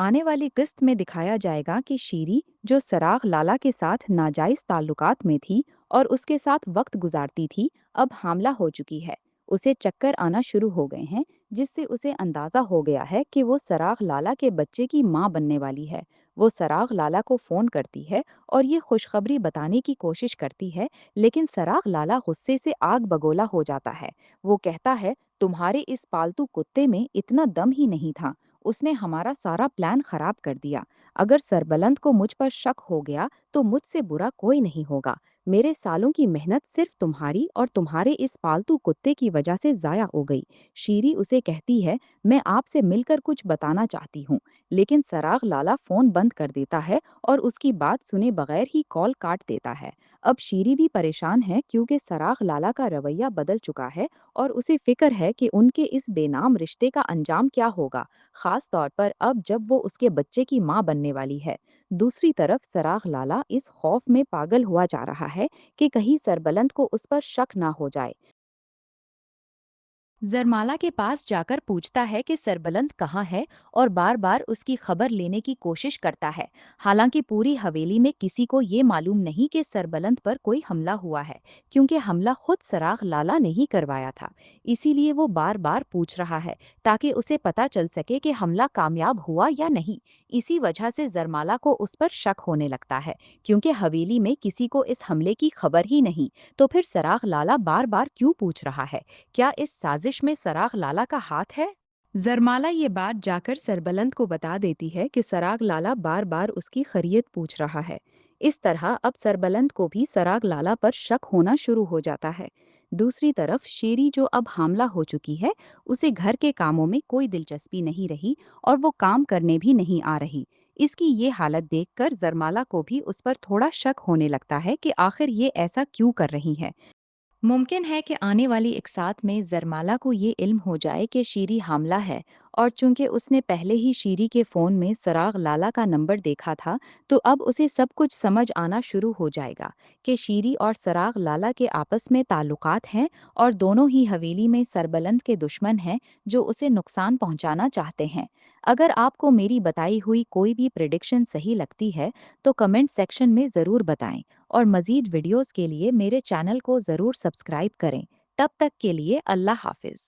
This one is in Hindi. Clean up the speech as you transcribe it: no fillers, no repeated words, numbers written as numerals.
आने वाली किस्त में दिखाया जाएगा कि शीरी, जो सराग लाला के साथ नाजायज ताल्लुकात में थी और उसके साथ वक्त गुजारती थी, अब हामला हो चुकी है। उसे चक्कर आना शुरू हो गए हैं, जिससे उसे अंदाजा हो गया है कि वो सराग लाला के बच्चे की मां बनने वाली है। वो सराग लाला को फोन करती है और ये खुशखबरी बताने की कोशिश करती है, लेकिन सराग लाला गुस्से से आग बगोला हो जाता है। वो कहता है, तुम्हारे इस पालतू कुत्ते में इतना दम ही नहीं था। उसने हमारा सारा प्लान खराब कर दिया। अगर सरबलंद को मुझ पर शक हो गया तो मुझसे बुरा कोई नहीं होगा। मेरे सालों की मेहनत सिर्फ तुम्हारी और तुम्हारे इस पालतू कुत्ते की वजह से जाया हो गई। शीरी उसे कहती है, मैं आपसे मिलकर कुछ बताना चाहती हूँ। लेकिन सराग लाला फोन बंद कर देता है और उसकी बात सुने बगैर ही कॉल काट देता है। अब शीरी भी परेशान है क्योंकि सराग लाला का रवैया बदल चुका है और उसे फिक्र है कि उनके इस बेनाम रिश्ते का अंजाम क्या होगा, खास तौर पर अब जब वो उसके बच्चे की मां बनने वाली है। दूसरी तरफ सराग लाला इस खौफ में पागल हुआ जा रहा है कि कहीं सरबलंद को उस पर शक ना हो जाए। जरमाला के पास जाकर पूछता है कि सरबलंद कहाँ है और बार बार उसकी खबर लेने की कोशिश करता है। हालांकि पूरी हवेली में किसी को ये मालूम नहीं कि सरबलंद पर कोई हमला हुआ है, क्योंकि हमला खुद सराग लाला ने ही करवाया था। इसीलिए वो बार बार पूछ रहा है ताकि उसे पता चल सके कि हमला कामयाब हुआ या नहीं। इसी वजह से जरमाला को उस पर शक होने लगता है, क्योंकि हवेली में किसी को इस हमले की खबर ही नहीं। तो फिर सराग लाला बार बार क्यों पूछ रहा है? क्या इस साजिश में सराग लाला का हाथ है? जरमाला ये बात जाकर सरबलंद को बता देती है कि सराग लाला बार बार उसकी खैरियत पूछ रहा है। इस तरह अब सरबलंद को भी सराग लाला पर शक होना शुरू हो जाता है। दूसरी तरफ शेरी, जो अब हामला हो चुकी है, उसे घर के कामों में कोई दिलचस्पी नहीं रही और वो काम करने भी नहीं आ रही। इसकी ये हालत देखकर जरमाला को भी उस पर थोड़ा शक होने लगता है कि आखिर ये ऐसा क्यों कर रही है। मुमकिन है कि आने वाली इकसात में जरमाला को ये इल्म हो जाए कि शीरी हामला है, और चूंकि उसने पहले ही शीरी के फ़ोन में सराग लाला का नंबर देखा था, तो अब उसे सब कुछ समझ आना शुरू हो जाएगा कि शीरी और सराग लाला के आपस में ताल्लुकात हैं और दोनों ही हवेली में सरबलंद के दुश्मन हैं जो उसे नुकसान पहुंचाना चाहते हैं। अगर आपको मेरी बताई हुई कोई भी प्रिडिक्शन सही लगती है तो कमेंट सेक्शन में ज़रूर बताएं, और मज़ीद वीडियोस के लिए मेरे चैनल को ज़रूर सब्सक्राइब करें। तब तक के लिए अल्लाह हाफ़िज़।